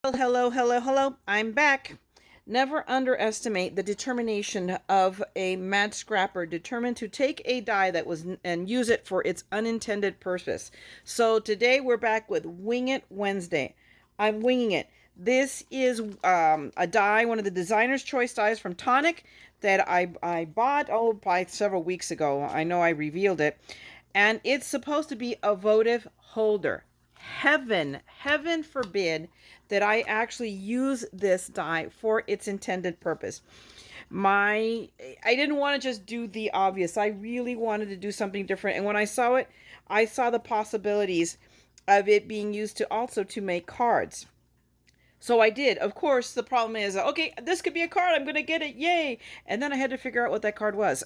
Well, hello, hello, hello. I'm back. Never underestimate the determination of a mad scrapper determined to take a die that was and use it for its unintended purpose. So today we're back with Wing It Wednesday. I'm winging it. This is a die, one of the designer's choice dies from Tonic that I bought by several weeks ago. I know I revealed it, and it's supposed to be a votive holder. Heaven forbid that I actually use this die for its intended purpose. I didn't want to just do the obvious. I really wanted to do something different. And when I saw it, I saw the possibilities of it being used to make cards. So I did. Of course, the problem is, okay, this could be a card. I'm going to get it. Yay. And then I had to figure out what that card was.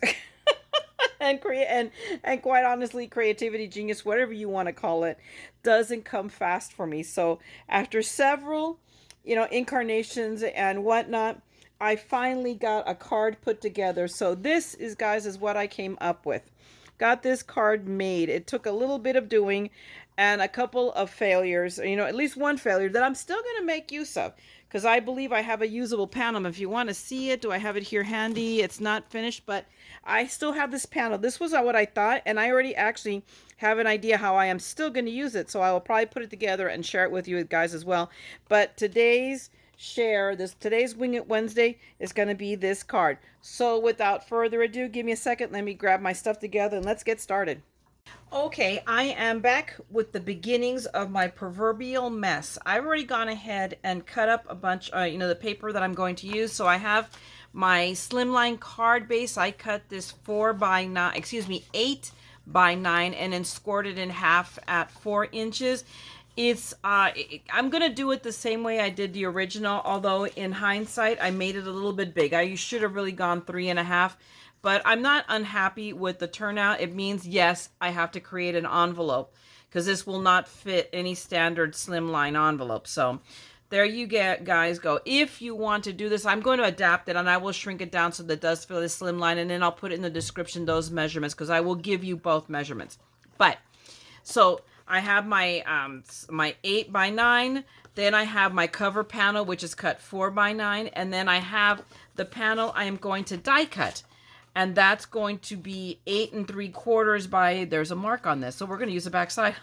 And quite honestly, creativity genius, whatever you want to call it, doesn't come fast for me. So after several incarnations and whatnot, I finally got a card put together. So this is, guys, is what I came up with. Got this card made. It took a little bit of doing and a couple of failures, at least one failure that I'm still going to make use of, because I believe I have a usable panel. If you want to see it, do I have it here handy? It's not finished, but I still have this panel. This was what I thought, and I already actually have an idea how I am still going to use it, so I will probably put it together and share it with you guys as well. But today's Wing It Wednesday is going to be this card. So without further ado, give me a second. Let me grab my stuff together and let's get started. Okay, I am back with the beginnings of my proverbial mess. I've already gone ahead and cut up a bunch, the paper that I'm going to use. So I have my slimline card base. I cut this 8 by 9, and then scored it in half at 4 inches. I'm gonna do it the same way I did the original, although in hindsight I made it a little bit big. I should have really gone 3.5, but I'm not unhappy with the turnout. It means, yes, I have to create an envelope, because this will not fit any standard slimline envelope. So there you guys go. If you want to do this, I'm going to adapt it, and I will shrink it down so that it does fit the slimline, and then I'll put in the description those measurements, because I will give you both measurements. But so I have my my 8 by 9. Then I have my cover panel, which is cut 4 by 9, and then I have the panel I am going to die cut, and that's going to be 8 3/4 by. There's a mark on this, so we're going to use the back side.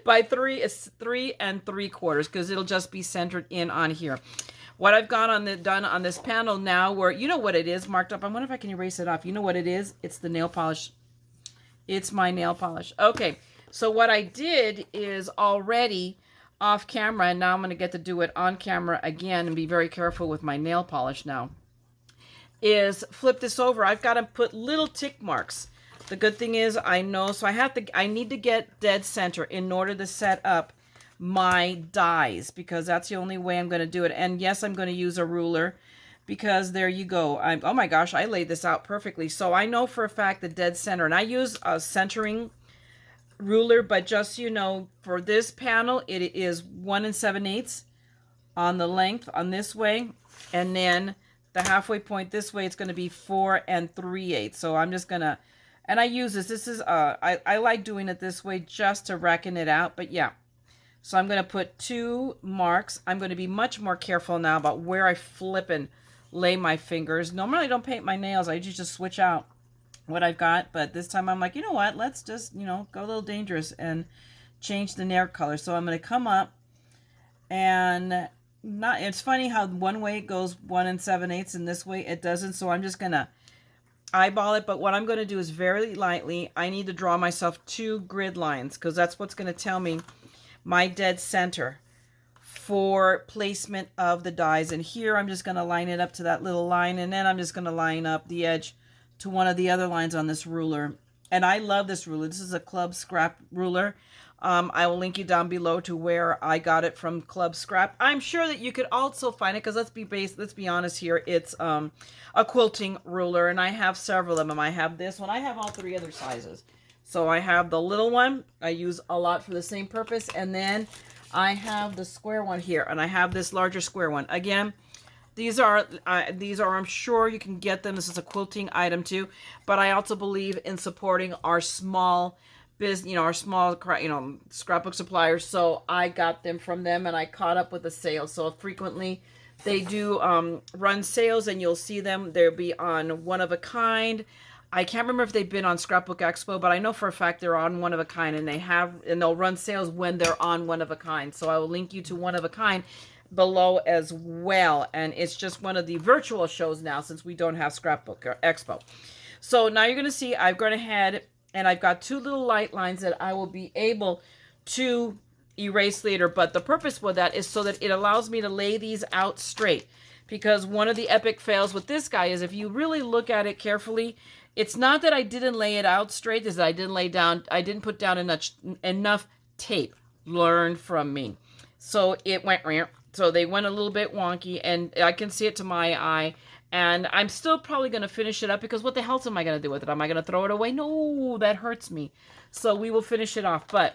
By 3 is 3 3/4, because it'll just be centered in on here. What I've got done on this panel now, where you know what it is marked up. I wonder if I can erase it off. You know what it is? It's the nail polish. It's my nail polish. Okay. So what I did is already off camera, and now I'm going to get to do it on camera again and be very careful with my nail polish now, is flip this over. I've got to put little tick marks. The good thing is I know, so I need to get dead center in order to set up my dies, because that's the only way I'm going to do it. And yes, I'm going to use a ruler, because there you go. Oh my gosh, I laid this out perfectly. So I know for a fact the dead center, and I use a centering ruler, but just so you know, for this panel it is 1 7/8 on the length on this way, and then the halfway point this way it's going to be 4 3/8. So I'm just gonna, and I use this is I like doing it this way just to reckon it out. But yeah, so I'm going to put 2 marks. I'm going to be much more careful now about where I flip and lay my fingers. Normally I don't paint my nails, I usually just switch out what I've got, but this time I'm like, you know what, let's just go a little dangerous and change the nail color. So I'm going to come up, and it's funny how one way it goes 1 7/8 and this way it doesn't. So I'm just going to eyeball it, but what I'm going to do is very lightly, I need to draw myself 2 grid lines, because that's what's going to tell me my dead center for placement of the dies. And here I'm just going to line it up to that little line, and then I'm just going to line up the edge to one of the other lines on this ruler. And I love this ruler. This is a Club Scrap ruler. I will link you down below to where I got it from Club Scrap. I'm sure that you could also find it, because let's be honest here, it's a quilting ruler, and I have several of them. I have this one. I have all 3 other sizes. So I have the little one I use a lot for the same purpose, and then I have the square one here, and I have this larger square one. Again, these are, I'm sure you can get them. This is a quilting item too, but I also believe in supporting our small business, our small, scrapbook suppliers. So I got them from them, and I caught up with the sales. So frequently they do run sales, and you'll see them. They'll be on One of a Kind. I can't remember if they've been on Scrapbook Expo, but I know for a fact they're on One of a Kind, and they'll run sales when they're on One of a Kind. So I will link you to One of a Kind below as well. And it's just one of the virtual shows now, since we don't have Scrapbook Expo. So now you're going to see I've gone ahead and I've got two little light lines that I will be able to erase later. But the purpose for that is so that it allows me to lay these out straight. Because one of the epic fails with this guy is, if you really look at it carefully, it's not that I didn't lay it out straight, it's that I didn't put down enough tape. Learn from me. So it went, so they went a little bit wonky, and I can see it to my eye. And I'm still probably going to finish it up, because what the hell am I going to do with it? Am I going to throw it away? No, that hurts me. So we will finish it off. But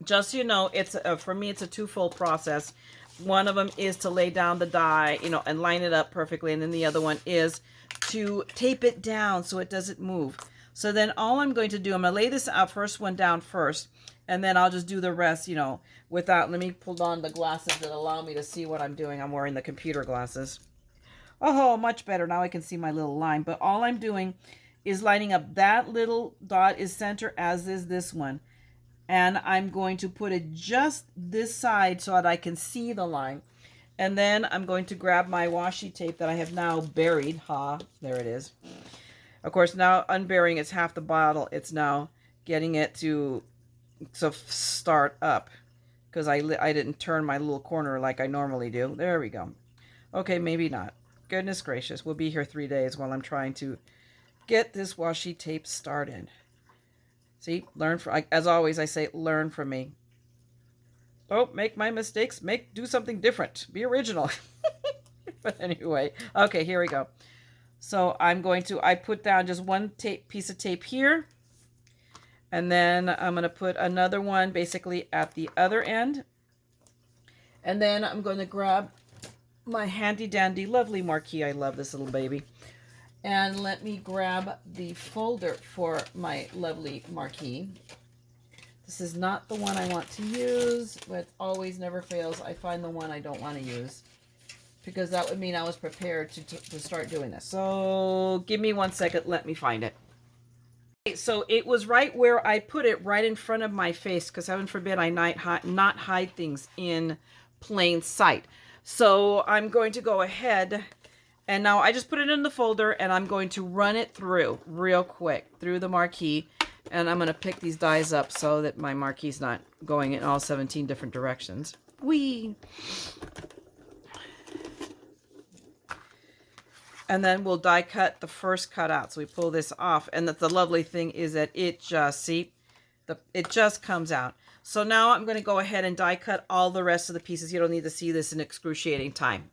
just so you know, it's for me, it's a twofold process. One of them is to lay down the die, and line it up perfectly. And then the other one is to tape it down so it doesn't move. So then all I'm going to do, I'm going to lay this out, first one down first, and then I'll just do the rest, without, let me pull on the glasses that allow me to see what I'm doing. I'm wearing the computer glasses. Oh, much better. Now I can see my little line. But all I'm doing is lining up that little dot is center, as is this one. And I'm going to put it just this side so that I can see the line. And then I'm going to grab my washi tape that I have now buried. There it is. Of course, now unburying, it's half the bottle. It's now getting it to start up, because I didn't turn my little corner like I normally do. There we go. Okay, maybe not. Goodness gracious, we'll be here 3 days while I'm trying to get this washi tape started. See, as always, I say, learn from me. Don't make my mistakes. Do something different. Be original. But anyway, okay, here we go. So I put down just one piece of tape here. And then I'm going to put another one basically at the other end. And then I'm going to grab my handy dandy lovely marquee. I love this little baby. And let me grab the folder for my lovely marquee. This is not the one I want to use, but always never fails. I find the one I don't want to use, because that would mean I was prepared to start doing this. So give me 1 second. Let me find it. Okay, so it was right where I put it, right in front of my face, because heaven forbid I not hide things in plain sight. So I'm going to go ahead, and now I just put it in the folder, and I'm going to run it through real quick through the marquee. And I'm going to pick these dies up so that my marquee's not going in all 17 different directions. Whee! And then we'll die cut the first cut out. So we pull this off. And the lovely thing is that it just, it just comes out. So now I'm going to go ahead and die cut all the rest of the pieces. You don't need to see this in excruciating time.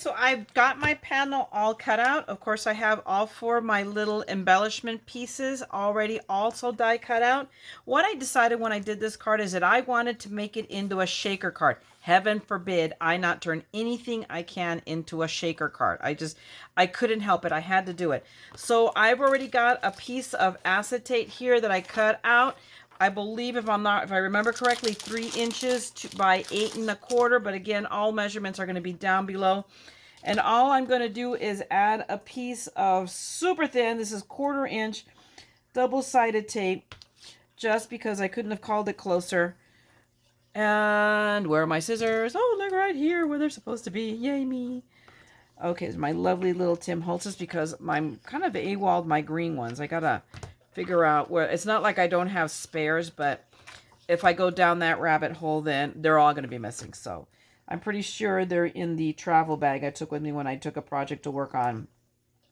so I've got my panel all cut out. Of course, I have all 4 of my little embellishment pieces already also die cut out. What I decided when I did this card is that I wanted to make it into a shaker card. Heaven forbid I not turn anything I can into a shaker card. I couldn't help it. I had to do it. So I've already got a piece of acetate here that I cut out. I believe if I remember correctly, 3 inches by 8¼ but again, all measurements are going to be down below. And all I'm going to do is add a piece of super thin, this is 1/4 inch, double-sided tape, just because I couldn't have called it closer. And where are my scissors? Oh, look right here where they're supposed to be. Yay me. Okay, it's my lovely little Tim Holtz's, because I'm kind of AWOL'd my green ones. I gotta figure out where. It's not like I don't have spares, but if I go down that rabbit hole, then they're all going to be missing. So I'm pretty sure they're in the travel bag I took with me when I took a project to work on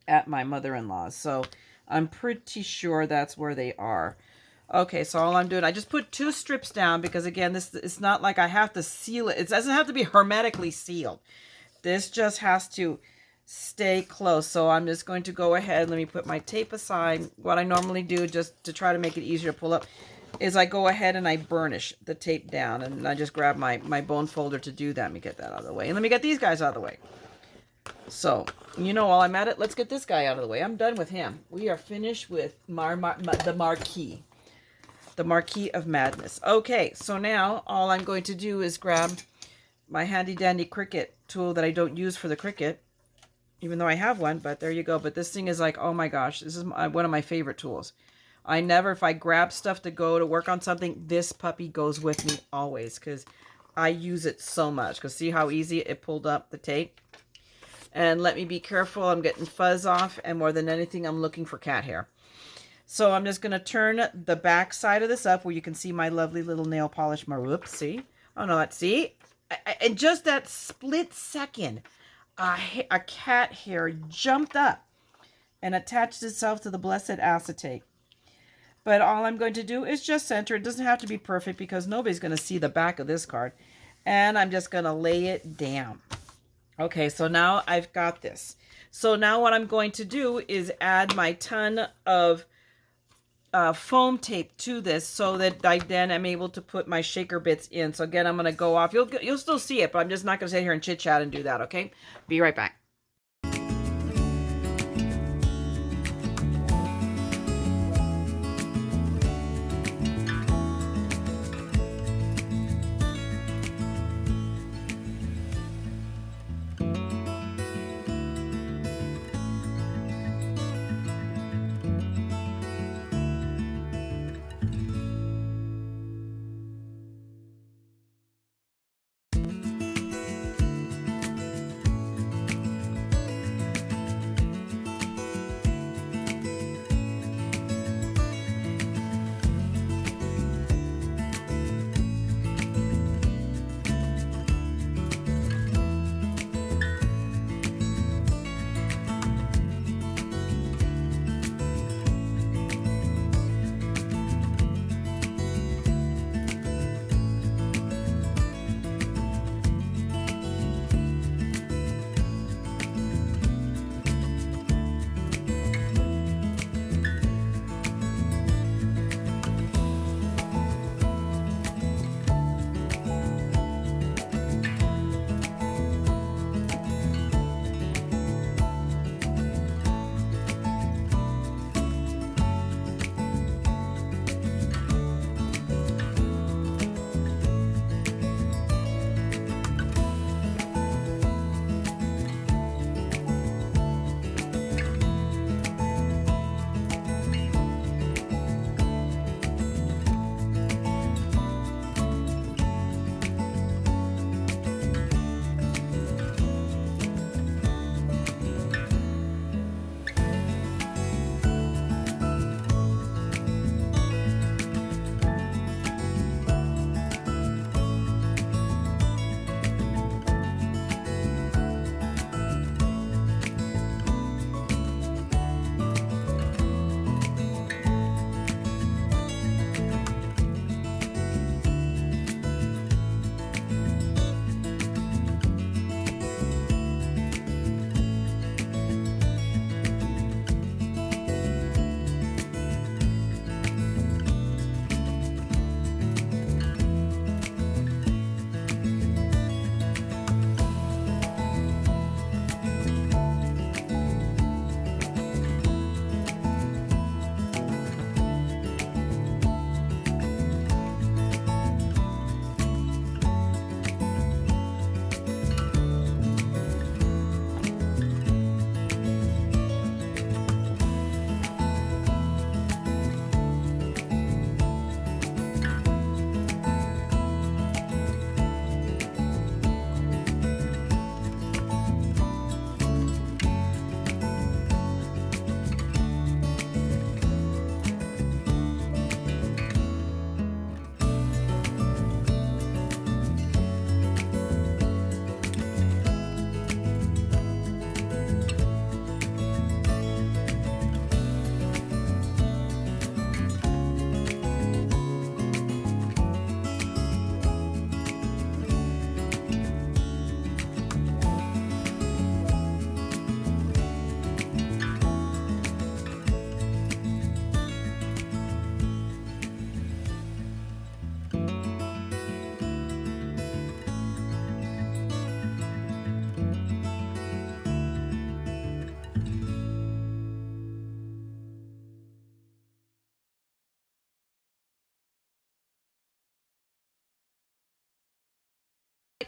at my mother-in-law's. So I'm pretty sure that's where they are. Okay, so all I'm doing, I just put 2 strips down because, again, this it's not like I have to seal it. It doesn't have to be hermetically sealed. This just has to stay close. So I'm just going to go ahead. Let me put my tape aside. What I normally do, just to try to make it easier to pull up, is I go ahead and I burnish the tape down. And I just grab my bone folder to do that. Let me get that out of the way. And let me get these guys out of the way. So, while I'm at it, let's get this guy out of the way. I'm done with him. We are finished with the Marquis. The Marquis of Madness. Okay, so now all I'm going to do is grab my handy dandy Cricut tool that I don't use for the Cricut, even though I have one, but there you go. But this thing is like, oh my gosh, this is one of my favorite tools. If I grab stuff to go to work on something, this puppy goes with me always, because I use it so much. Because see how easy it pulled up the tape? And let me be careful, I'm getting fuzz off, and more than anything, I'm looking for cat hair. So I'm just going to turn the back side of this up where you can see my lovely little nail polish. Whoops, see? Oh no, let's see. In just that split second, a cat hair jumped up and attached itself to the blessed acetate. But all I'm going to do is just center. It doesn't have to be perfect because nobody's going to see the back of this card. And I'm just going to lay it down. Okay, so now I've got this. So now what I'm going to do is add my ton of foam tape to this so that I then am able to put my shaker bits in. So again, I'm going to go off. You'll still see it, but I'm just not going to sit here and chit chat and do that. Okay, be right back.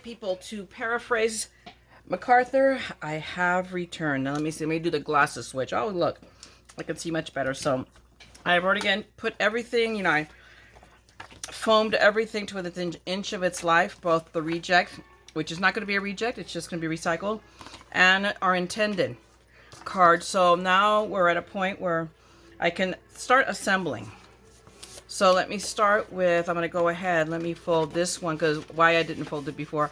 right, people, to paraphrase MacArthur, I have returned. Now let me see. Let me do the glasses switch. Oh, look, I can see much better. So I've already again put everything, you know, I foamed everything to within an inch of its life, both the reject, which is not going to be a reject, it's just going to be recycled, and our intended card. So now we're at a point where I can start assembling. So let me start with, I'm going to go ahead, let me fold this one, because why I didn't fold it before,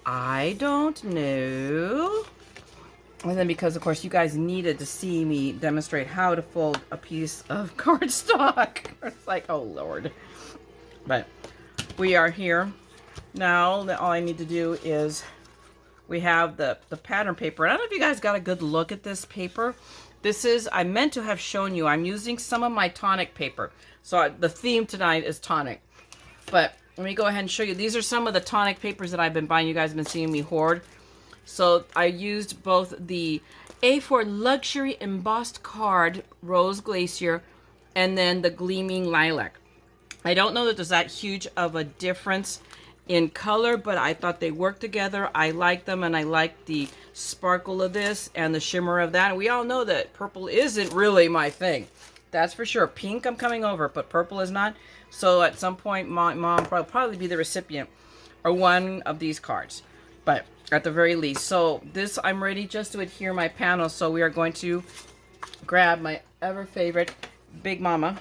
I don't know. And then because, of course, you guys needed to see me demonstrate how to fold a piece of cardstock. It's like, oh, Lord. But we are here. Now, all I need to do is, we have the pattern paper. I don't know if you guys got a good look at this paper. This is, I meant to have shown you, I'm using some of my Tonic paper. So the theme tonight is Tonic. But let me go ahead and show you. These are some of the Tonic papers that I've been buying. You guys have been seeing me hoard. So I used both the A4 Luxury Embossed Card Rose Glacier and then the Gleaming Lilac. I don't know that there's that huge of a difference in color, but I thought they worked together. I like them, and I like the sparkle of this and the shimmer of that. And we all know that purple isn't really my thing. That's for sure. Pink, I'm coming over, but purple is not. So at some point, my mom will probably be the recipient or one of these cards. But at the very least. So this, I'm ready just to adhere my panel. So we are going to grab my ever favorite Big Mama.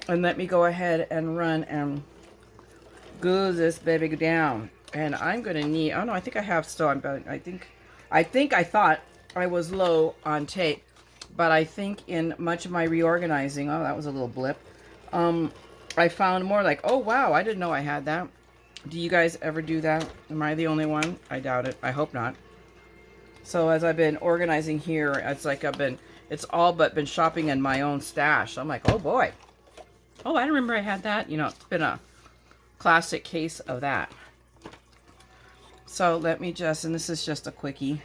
And let me go ahead and run and glue this baby down. And I'm going to need, oh no, I think I have still, I thought I was low on tape. But I think in much of my reorganizing, oh, that was a little blip. I found more like, oh wow, I didn't know I had that. Do you guys ever do that? Am I the only one? I doubt it. I hope not. So as I've been organizing here, it's like it's all but been shopping in my own stash. I'm like, oh boy. Oh, I remember I had that. You know, it's been a classic case of that. So let me just, and this is just a quickie,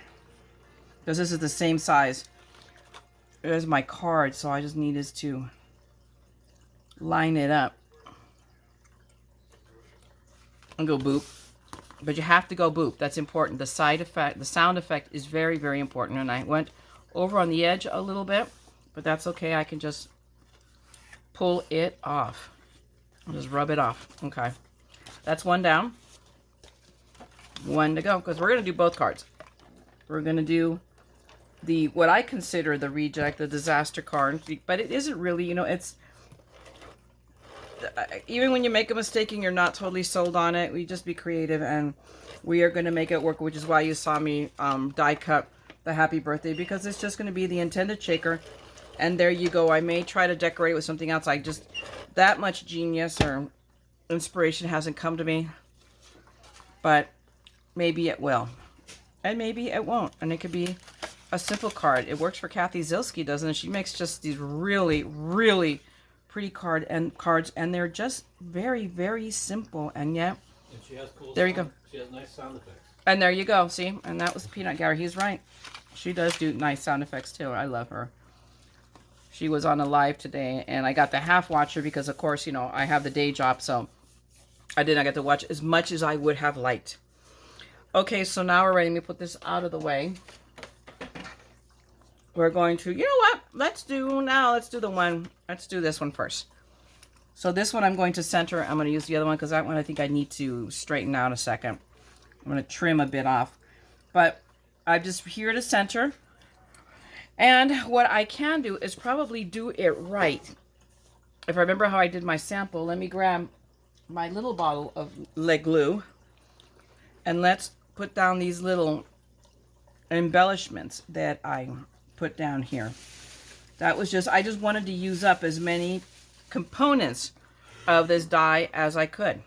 because this is the same size as my card, so I just need is to line it up and go boop. But you have to go boop. That's important. The side effect, the sound effect is very, very important. And I went over on the edge a little bit, but that's okay. I can just pull it off. I'll just rub it off. Okay. That's one down. One to go, because we're going to do both cards. We're going to do the, what I consider the reject, the disaster card, but it isn't really, you know, it's, even when you make a mistake and you're not totally sold on it, we just be creative, and we are going to make it work, which is why you saw me die cut the happy birthday, because it's just going to be the intended shaker. And there you go. I may try to decorate with something else. I just, that much genius or inspiration hasn't come to me, but maybe it will, and maybe it won't. And it could be a simple card. It works for Kathy Zilski, doesn't it? She makes just these really, really pretty cards, and they're just very, very simple, and yet, and she has cool there sound. You go. She has nice sound effects. And there you go. See, and that was Peanut Gallery. He's right. She does do nice sound effects too. I love her. She was on a live today, and I got the half watcher because, of course, you know, I have the day job, so I did not get to watch as much as I would have liked. Okay, so now we're ready. Let me put this out of the way. We're going to, you know what? Let's do this one first. So this one I'm going to center. I'm going to use the other one because that one I think I need to straighten out a second. I'm going to trim a bit off. But I'm just here to center. And what I can do is probably do it right. If I remember how I did my sample, let me grab my little bottle of Le Glue. And let's put down these little embellishments that I put down here. That was just, I just wanted to use up as many components of this die as I could.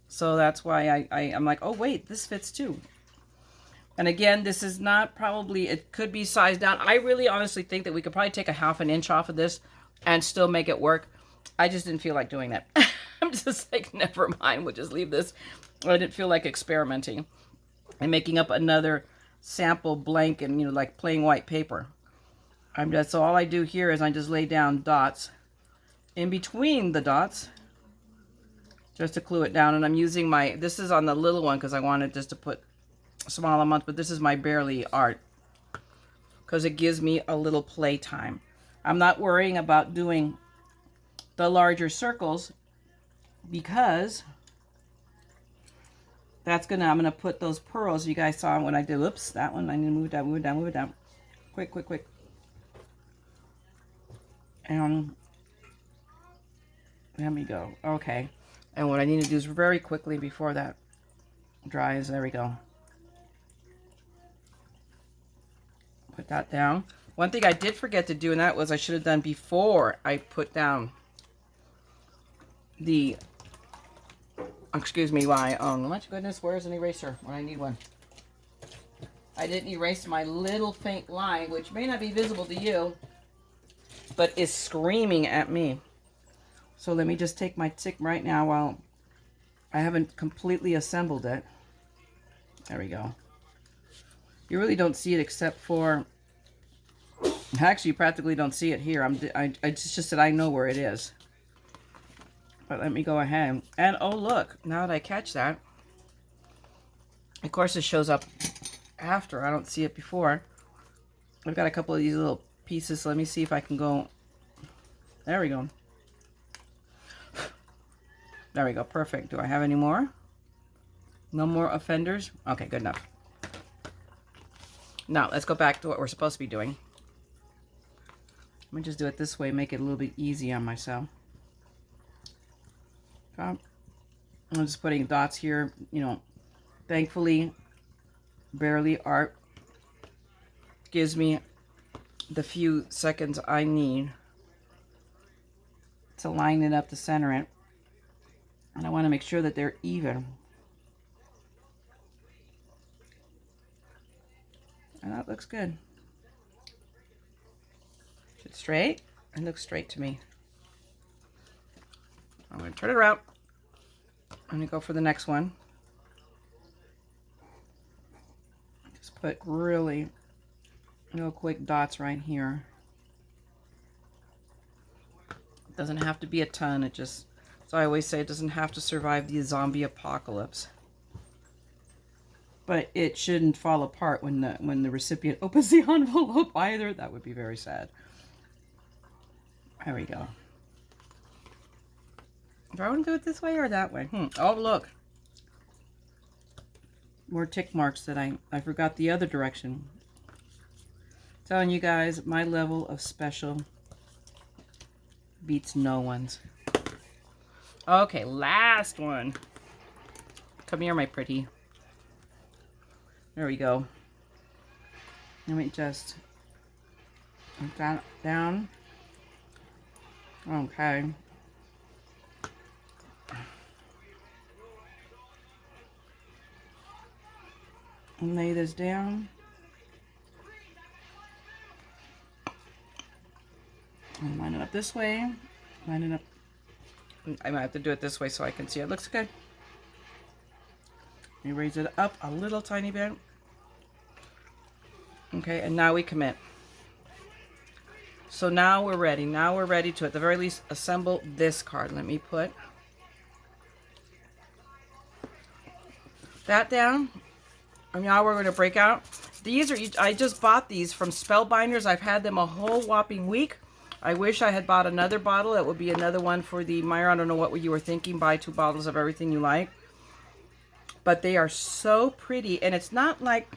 So that's why I'm like, oh wait, this fits too. And again, this is not probably, it could be sized down. I really honestly think that we could probably take a ½ an inch off of this and still make it work. I just didn't feel like doing that. I'm just like, never mind, we'll just leave this. I didn't feel like experimenting and making up another sample blank and, you know, like plain white paper. So all I do here is I just lay down dots in between the dots, just to glue it down. And I'm using my, this is on the little one because I wanted just to put a small amount, but this is my Barely Art because it gives me a little play time. I'm not worrying about doing the larger circles because that's gonna, I'm gonna put those pearls you guys saw when I did, oops, that one, I need to move it down, move it down, move it down. Quick, quick, quick. And there we go. Okay. And what I need to do is very quickly before that dries, there we go. Put that down. One thing I did forget to do, and that was I should have done before I put down the, excuse me, why, oh my goodness, where's an eraser when I need one? I didn't erase my little faint line, which may not be visible to you, but is screaming at me. So let me just take my tick right now while I haven't completely assembled it. There we go. You really don't see it except for, actually you practically don't see it here. It's just that I know where it is. But let me go ahead. And oh look, now that I catch that, of course it shows up after. I don't see it before. I've got a couple of these little pieces. So let me see if I can go. There we go. There we go. Perfect. Do I have any more? No more offenders? Okay, good enough. Now, let's go back to what we're supposed to be doing. Let me just do it this way, make it a little bit easy on myself. Okay. I'm just putting dots here, you know. Thankfully, Barely Art gives me the few seconds I need to line it up to center it. And I want to make sure that they're even. And that looks good. Is it straight? It looks straight to me. I'm going to turn it around. I'm going to go for the next one. Just put really real quick dots right here. It doesn't have to be a ton. It just, so I always say, it doesn't have to survive the zombie apocalypse. But it shouldn't fall apart when the recipient opens the envelope either. That would be very sad. There we go. Do I want to do it this way or that way? Oh, look. More tick marks that I forgot the other direction. Telling you guys, my level of special beats no one's. Okay, last one. Come here, my pretty. There we go. Let me just put that down. Okay. And lay this down. And line it up this way. Line it up. I might have to do it this way so I can see it. Looks good. Let me raise it up a little tiny bit. Okay, and now we commit. So now we're ready. Now we're ready to, at the very least, assemble this card. Let me put that down. And now we're going to break out. These are, I just bought these from Spellbinders. I've had them a whole whopping week. I wish I had bought another bottle. That would be another one for the Myra. I don't know what you were thinking. Buy 2 bottles of everything you like. But they are so pretty. And it's not like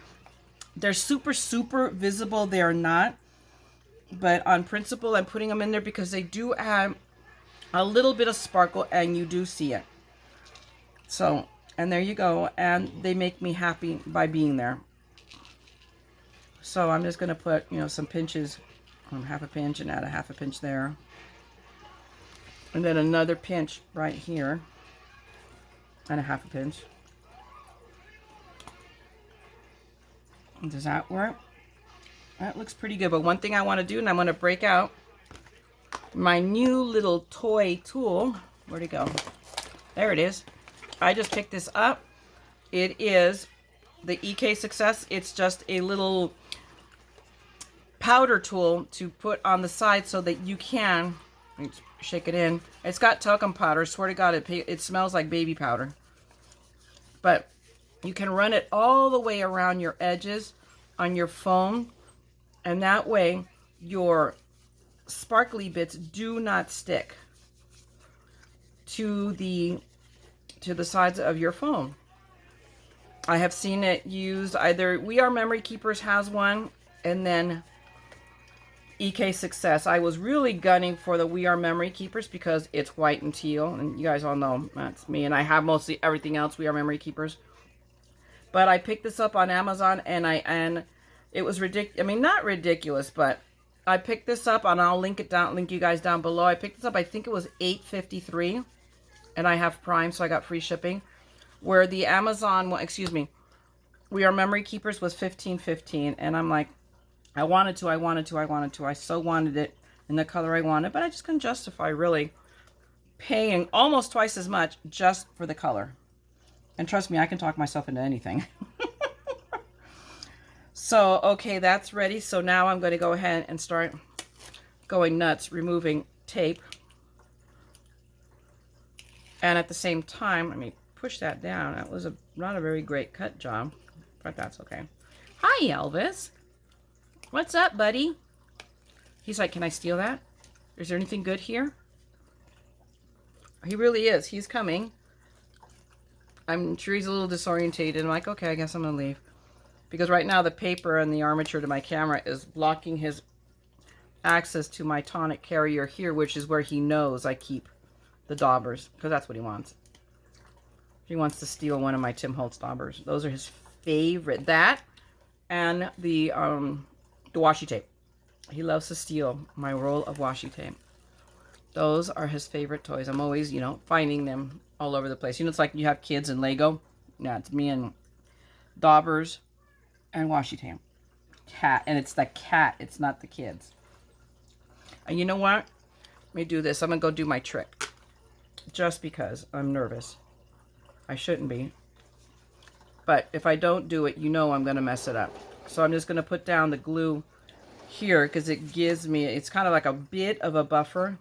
they're super, super visible. They are not. But on principle, I'm putting them in there because they do add a little bit of sparkle. And you do see it. So, and there you go. And they make me happy by being there. So I'm just going to put, you know, some pinches. Half a pinch and add a half a pinch there. And then another pinch right here. And a half a pinch. Does that work? That looks pretty good. But one thing I want to do, and I'm going to break out my new little toy tool. Where'd it go? There it is. I just picked this up. It is the EK Success. It's just a little powder tool to put on the side so that you can, shake it in. It's got talcum powder. Swear to God, it smells like baby powder. But you can run it all the way around your edges on your phone, and that way your sparkly bits do not stick to the sides of your phone. I have seen it used either We Are Memory Keepers has one, and then EK Success. I was really gunning for the We Are Memory Keepers because it's white and teal, and you guys all know that's me, and I have mostly everything else We Are Memory Keepers. But I picked this up on Amazon, and it was ridiculous. I mean, not ridiculous, but I picked this up, and I'll link you guys down below. I picked this up, I think it was $8.53, and I have Prime, so I got free shipping. Where the Amazon, well, excuse me, We Are Memory Keepers was $15.15, and I'm like, I so wanted it in the color I wanted, but I just couldn't justify really paying almost twice as much just for the color. And trust me, I can talk myself into anything. So, okay, that's ready. So now I'm going to go ahead and start going nuts, removing tape. And at the same time, let me push that down. That was not a very great cut job, but that's okay. Hi, Elvis. What's up, buddy? He's like, can I steal that? Is there anything good here? He really is. He's coming. I'm sure he's a little disorientated. I'm like, okay, I guess I'm going to leave. Because right now the paper and the armature to my camera is blocking his access to my Tonic carrier here, which is where he knows I keep the daubers. Because that's what he wants. He wants to steal one of my Tim Holtz daubers. Those are his favorite. That and the washi tape. He loves to steal my roll of washi tape. Those are his favorite toys. I'm always, finding them all over the place. It's like you have kids and Lego. Yeah, it's me and daubers and washi tape. Cat. And it's the cat. It's not the kids. And you know what? Let me do this. I'm going to go do my trick. Just because I'm nervous. I shouldn't be. But if I don't do it, I'm going to mess it up. So I'm just going to put down the glue here because it gives me, it's kind of like a bit of a buffer.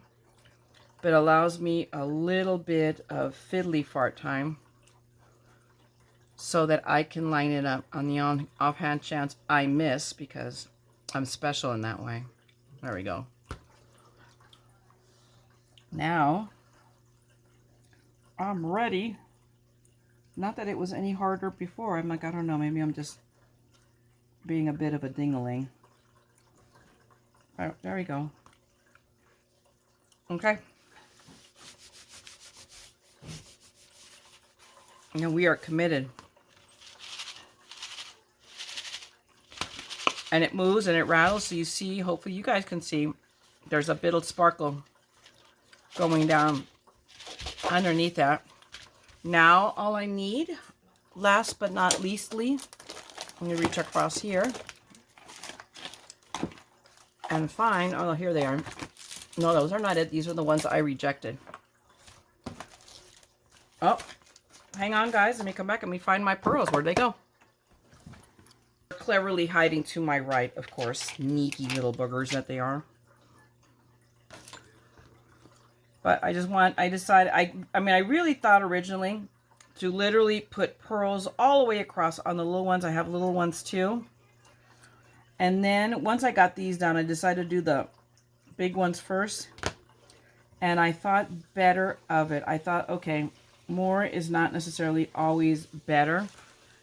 But allows me a little bit of fiddly fart time so that I can line it up on the offhand chance I miss, because I'm special in that way. There we go. Now, I'm ready. Not that it was any harder before. I'm like, I don't know, maybe I'm just being a bit of a ding-a-ling. Oh, there we go. Okay. We are committed. And it moves and it rattles, so you see, hopefully you guys can see, there's a bit of sparkle going down underneath that. Now, all I need, last but not leastly, I'm going to reach across here and find, oh, here they are. No, those are not it. These are the ones I rejected. Oh. Hang on, guys. Let me come back and let me find my pearls. Where'd they go? Cleverly hiding to my right, of course. Sneaky little boogers that they are. But I decided, I really thought originally to literally put pearls all the way across on the little ones. I have little ones too. And then once I got these done, I decided to do the big ones first. And I thought better of it. I thought, okay, more is not necessarily always better.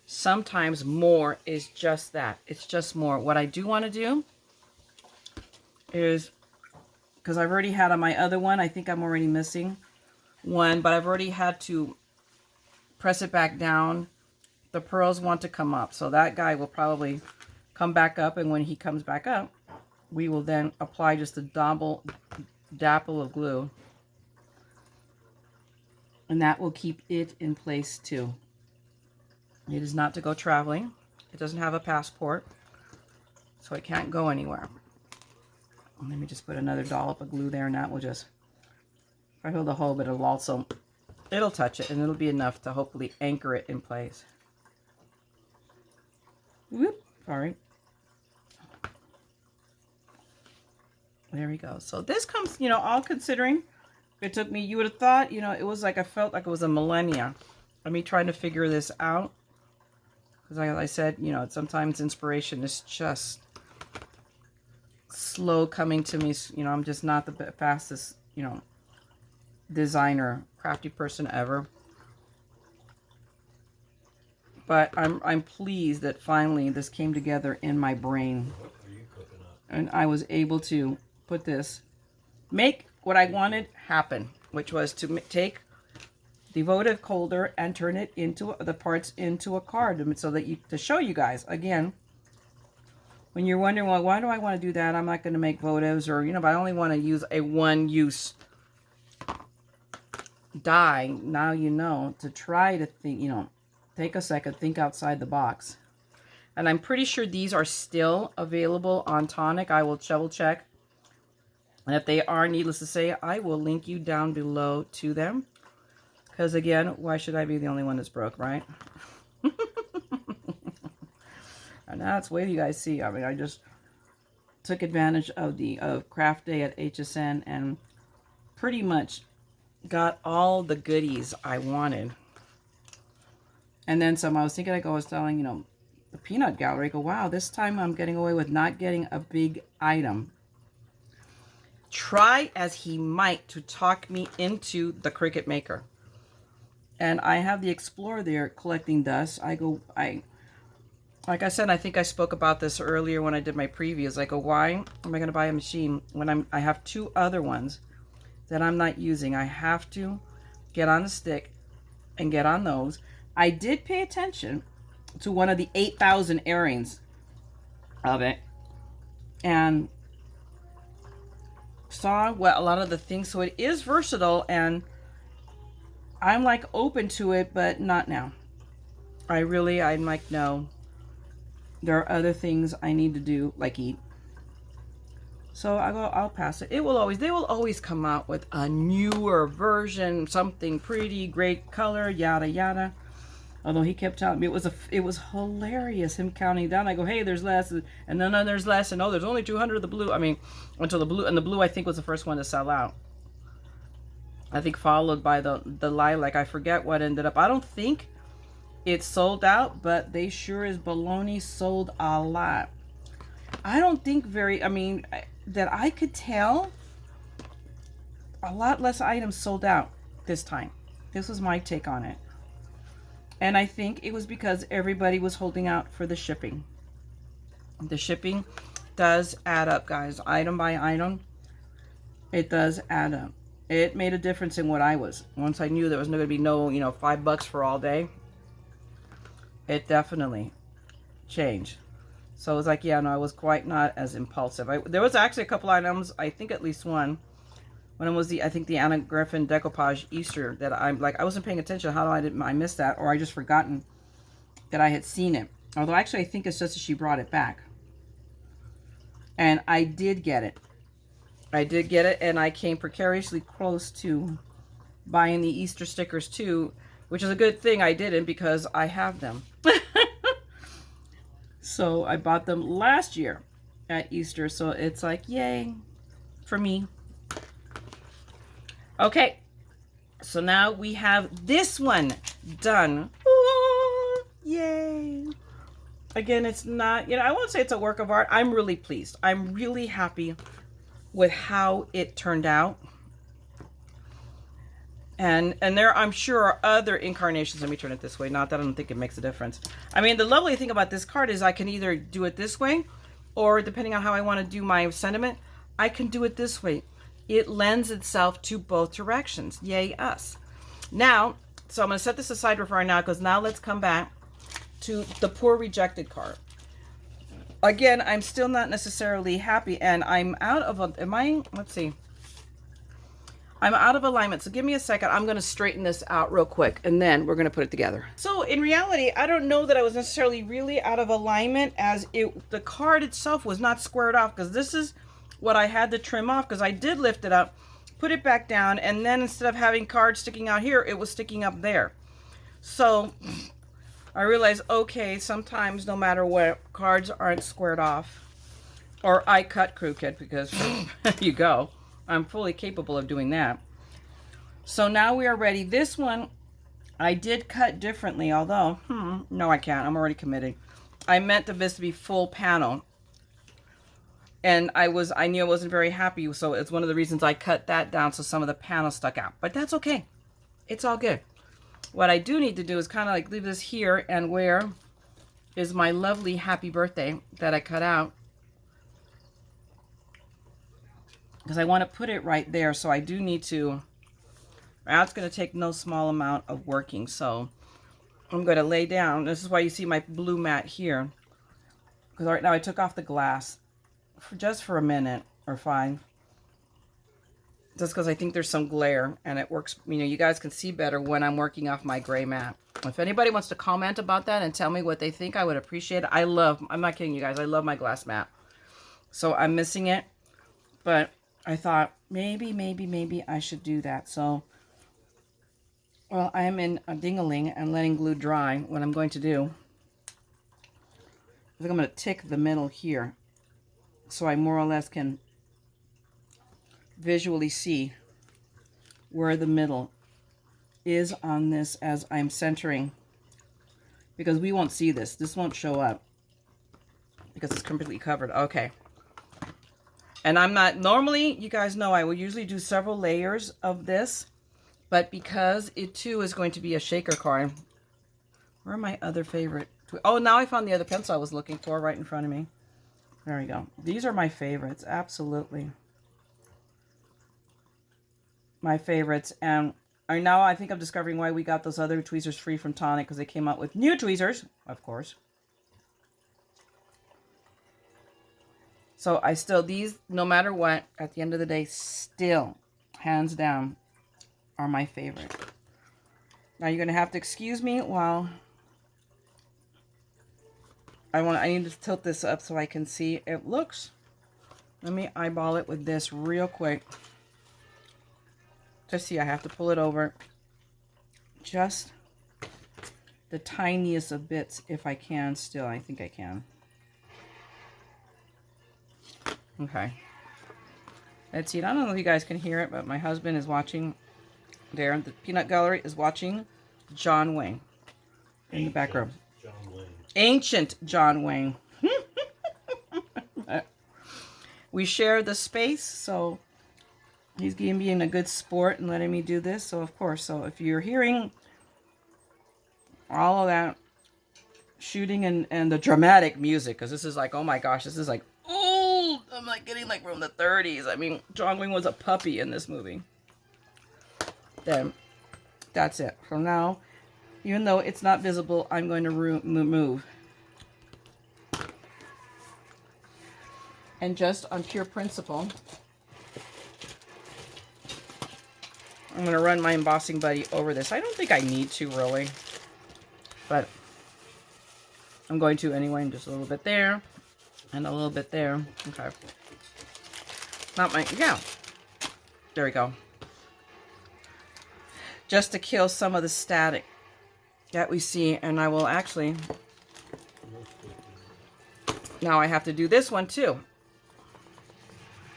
Sometimes more is just that. It's just more. What I do want to do is, because I've already had on my other one, I think I'm already missing one, but I've already had to press it back down. The pearls want to come up. So that guy will probably come back up, and when he comes back up, we will then apply just a dapple of glue. And that will keep it in place too. It is not to go traveling. It doesn't have a passport, so it can't go anywhere. Let me just put another dollop of glue there, and that will just, if I hold the hole, but it'll touch it, and it'll be enough to hopefully anchor it in place. Whoop, sorry. There we go. So this comes, all considering, It took me, you would have thought, you know, it was like, I felt like it was a millennia of me trying to figure this out. Because like I said, you know, sometimes inspiration is just slow coming to me. You know, I'm just not the fastest, you know, designer, crafty person ever. But I'm pleased that finally this came together in my brain. What are you cooking up? And I was able to put this, make what I wanted happen, which was to take the votive holder and turn it into the parts into a card, so that you, to show you guys again, when you're wondering, well, why do I want to do that? I'm not going to make votives, or, you know, but I only want to use a one-use die. Now you know to try to think, you know, take a second, think outside the box. And I'm pretty sure these are still available on Tonic. I will double check. And if they are, needless to say, I will link you down below to them. Because again, why should I be the only one that's broke, right? And that's what you guys see. I mean, I just took advantage of the craft day at HSN and pretty much got all the goodies I wanted. And then some. I was thinking, like I was telling, you know, the peanut gallery, I go, wow, this time I'm getting away with not getting a big item. Try as he might to talk me into the Cricut Maker. And I have the Explorer there collecting dust. Like I said, I think I spoke about this earlier when I did my previews. I go, why am I going to buy a machine when I have two other ones that I'm not using? I have to get on the stick and get on those. I did pay attention to one of the 8,000 airings of it and saw what a lot of the things. So it is versatile, and I'm like open to it, but not now. I'm like, no. There are other things I need to do, like eat. So I go, I'll pass it. They will always come out with a newer version, something pretty, great color, yada yada. Although he kept telling me it was hilarious, him counting down. I go, hey, there's less, and then there's less, and oh, there's only 200 of the blue. I mean, until the blue, and the blue I think was the first one to sell out. I think followed by the lilac. I forget what ended up. I don't think it sold out, but they sure as baloney sold a lot. I don't think that I could tell, a lot less items sold out this time. This was my take on it. And I think it was because everybody was holding out for the shipping. The shipping does add up, guys. Item by item, it does add up. It made a difference in what I was. Once I knew there was going to be no, you know, $5 for all day, it definitely changed. So it was like, yeah, no, I was quite not as impulsive. There was actually a couple items, I think at least one, when it was I think the Anna Griffin decoupage Easter, that I'm like, I wasn't paying attention. How do I miss that? Or I just forgotten that I had seen it. Although actually I think it's just that she brought it back. And I did get it. I did get it, and I came precariously close to buying the Easter stickers too, which is a good thing I didn't, because I have them. So I bought them last year at Easter, so it's like, yay for me. Okay, so now we have this one done. Ooh, yay. Again, it's not, you know, I won't say it's a work of art. I'm really pleased. I'm really happy with how it turned out. And there, I'm sure, are other incarnations. Let me turn it this way. Not that I don't think it makes a difference. I mean, the lovely thing about this card is I can either do it this way, or depending on how I want to do my sentiment, I can do it this way. It lends itself to both directions. Yay, us. Now, so I'm going to set this aside for now, because now let's come back to the poor rejected card. Again, I'm still not necessarily happy, and I'm out of let's see. I'm out of alignment, so give me a second. I'm going to straighten this out real quick, and then we're going to put it together. So in reality, I don't know that I was necessarily really out of alignment, as the card itself was not squared off, because this is what I had to trim off, because I did lift it up, put it back down, and then instead of having cards sticking out here, it was sticking up there. So I realized, okay, sometimes no matter what, cards aren't squared off, or I cut crooked, because there you go. I'm fully capable of doing that. So now we are ready. This one I did cut differently, although, no, I can't. I'm already committed. I meant this to be full panel. And I knew I wasn't very happy, so it's one of the reasons I cut that down so some of the panel stuck out. But that's okay. It's all good. What I do need to do is kind of like leave this here, and where is my lovely happy birthday that I cut out. Because I want to put it right there, so I do need to. That's going to take no small amount of working, so I'm going to lay down. This is why you see my blue mat here. Because right now I took off the glass just for a minute or 5. Just because I think there's some glare, and it works, you guys can see better when I'm working off my gray mat. If anybody wants to comment about that and tell me what they think, I would appreciate it. I'm not kidding you guys, I love my glass mat. So I'm missing it, but I thought maybe I should do that. So, well, I am in a ding-a-ling and letting glue dry. What I'm going to do, I think I'm going to tick the middle here, so I more or less can visually see where the middle is on this as I'm centering, because we won't see this. This won't show up because it's completely covered. Okay. And I'm not, normally, you guys know I will usually do several layers of this, but because it too is going to be a shaker card. Where are my other favorite? Oh, now I found the other pencil I was looking for right in front of me. There we go. These are my favorites, absolutely. My favorites. And now I think I'm discovering why we got those other tweezers free from Tonic, because they came out with new tweezers, of course. So I still, these, no matter what, at the end of the day, still, hands down, are my favorite. Now you're going to have to excuse me while I need to tilt this up so I can see it looks. Let me eyeball it with this real quick. To see, I have to pull it over just the tiniest of bits if I can still. I think I can. Okay. Let's see. I don't know if you guys can hear it, but my husband is watching there. The Peanut Gallery is watching John Wayne in the back room. John Wayne. Ancient John Wayne. We share the space, so he's being a good sport and letting me do this. So, of course, so if you're hearing all of that shooting and the dramatic music, because this is like, oh my gosh, this is like old. I'm like getting like from the 30s. I mean, John Wayne was a puppy in this movie. Then that's it. From now, even though it's not visible, I'm going to move. And just on pure principle, I'm going to run my embossing buddy over this. I don't think I need to really, but I'm going to anyway. And just a little bit there and a little bit there. Okay. Not my, yeah. There we go. Just to kill some of the static that we see. And I will actually, now I have to do this one too.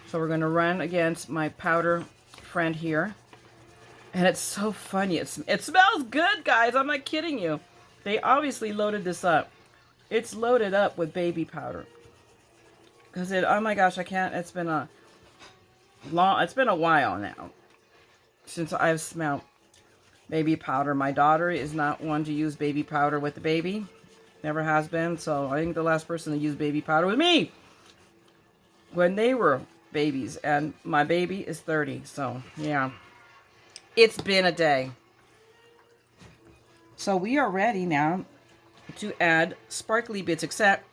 So we're going to run against my powder friend here. And it's so funny. It smells good, guys. I'm not kidding you. They obviously loaded this up. It's loaded up with baby powder. Because oh my gosh, I can't. It's been a while now since I've smelled baby powder. My daughter is not one to use baby powder with the baby. Never has been. So I think the last person to use baby powder was me. When they were babies. And my baby is 30. So, yeah. It's been a day. So we are ready now to add sparkly bits, except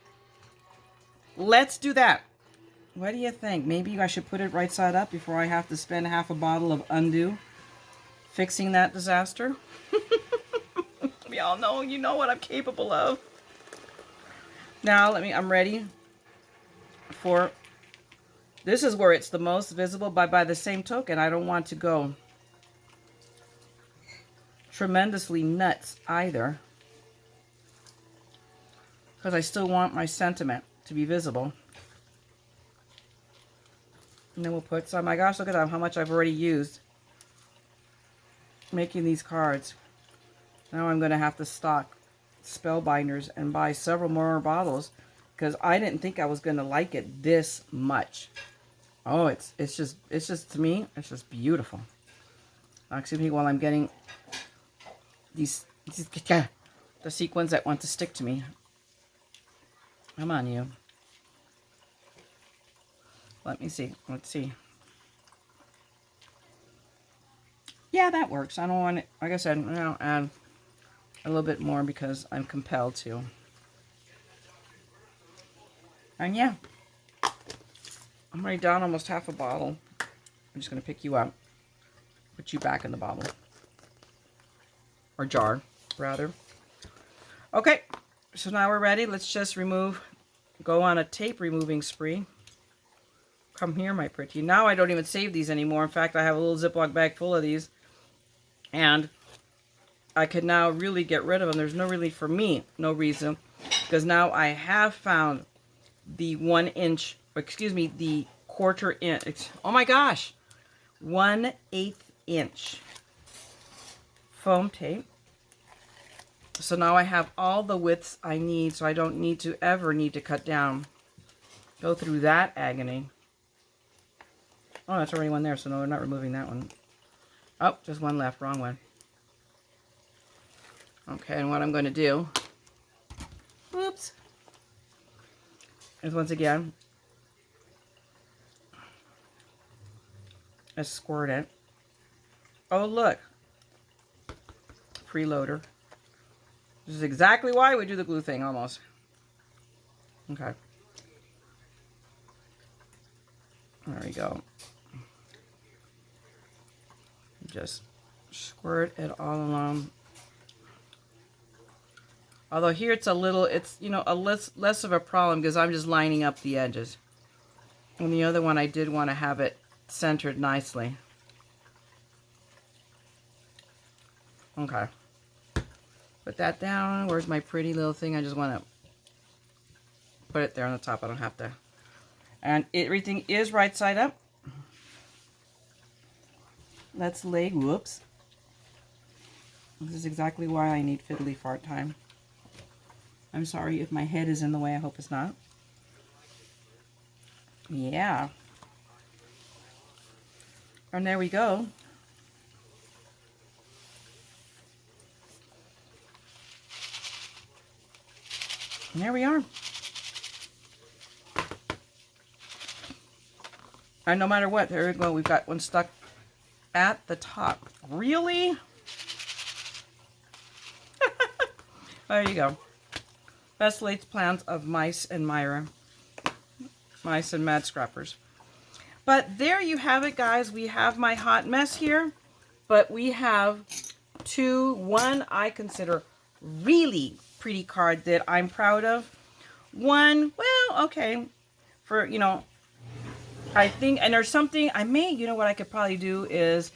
let's do that. What do you think? Maybe I should put it right side up before I have to spend half a bottle of Undo fixing that disaster. We all know, you know what I'm capable of. Now, I'm ready for, this is where it's the most visible, but by the same token, I don't want to go tremendously nuts either, because I still want my sentiment to be visible. And then we'll put some, oh my gosh, look at that, how much I've already used. making these cards. Now I'm going to have to stock spellbinders and buy several more bottles because I didn't think I was going to like it this much. Oh, it's just to me, it's just beautiful. Excuse me while I'm getting these the sequins that want to stick to me. Come on, you. Let me see. Let's see. Yeah, that works. I don't want it. Like I said, I'll add a little bit more because I'm compelled to. And yeah, I'm already down almost half a bottle. I'm just going to pick you up, put you back in the bottle. Or jar, rather. Okay, so now we're ready. Let's just go on a tape removing spree. Come here, my pretty. Now I don't even save these anymore. In fact, I have a little Ziploc bag full of these. And I could now really get rid of them. There's no really, for me, no reason. Because now I have found the 1 inch, excuse me, the 1/4 inch. Oh my gosh. 1/8 inch foam tape. So now I have all the widths I need, so I don't need to cut down. Go through that agony. Oh, that's already one there, so no, we're not removing that one. Oh, just one left, wrong one. Okay, and what I'm going to do, whoops, is once again, I squirt it. Oh, look. Freeloader. This is exactly why we do the glue thing, almost. Okay. There we go. Just squirt it all along. Although here it's a little, it's, you know, a less of a problem because I'm just lining up the edges. And the other one I did want to have it centered nicely. Okay. Put that down. Where's my pretty little thing? I just want to put it there on the top. I don't have to. And everything is right side up. Let's lay, whoops. This is exactly why I need fiddly fart time. I'm sorry if my head is in the way. I hope it's not. Yeah. And there we go. And there we are. And no matter what, there we go. We've got one stuck at the top. Really? There you go. Best laid plans of Mice and Myra. Mice and Mad Scrappers. But there you have it, guys. We have my hot mess here. But we have one I consider really pretty card that I'm proud of. One, well, okay. For, you know, I think, and there's something, I may, you know what I could probably do is,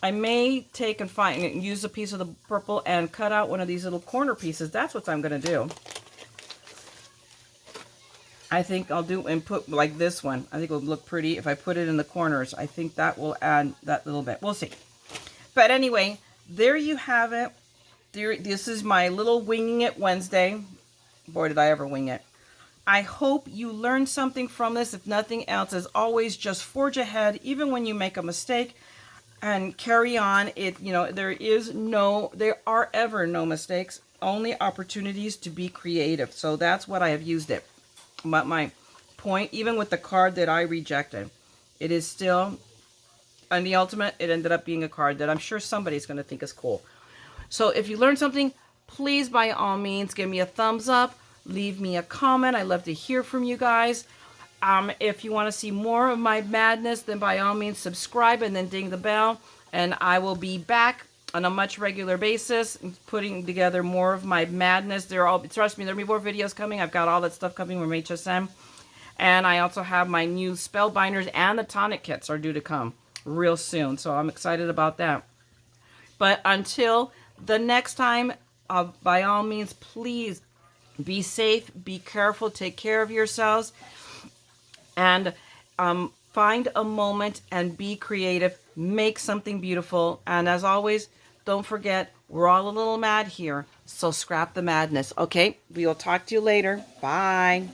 I may take and use a piece of the purple and cut out one of these little corner pieces. That's what I'm going to do. I think I'll do and put like this one. I think it will look pretty if I put it in the corners. I think that will add that little bit. We'll see. But anyway, there you have it. This is my little Winging It Wednesday. Boy, did I ever wing it. I hope you learned something from this. If nothing else, as always, just forge ahead, even when you make a mistake, and carry on. You know, there are ever no mistakes, only opportunities to be creative. So that's what I have used it. But my point, even with the card that I rejected, it is still, and the ultimate, it ended up being a card that I'm sure somebody's going to think is cool. So if you learned something, please, by all means, give me a thumbs up. Leave me a comment. I love to hear from you guys. If you want to see more of my madness, then by all means, subscribe and then ding the bell. And I will be back on a much regular basis, putting together more of my madness. Trust me, there'll be more videos coming. I've got all that stuff coming from HSM. And I also have my new spellbinders and the tonic kits are due to come real soon. So I'm excited about that. But until the next time, by all means, please be safe, be careful, take care of yourselves, and find a moment and be creative. Make something beautiful. And as always, don't forget, we're all a little mad here. So scrap the madness. Okay, we will talk to you later. Bye.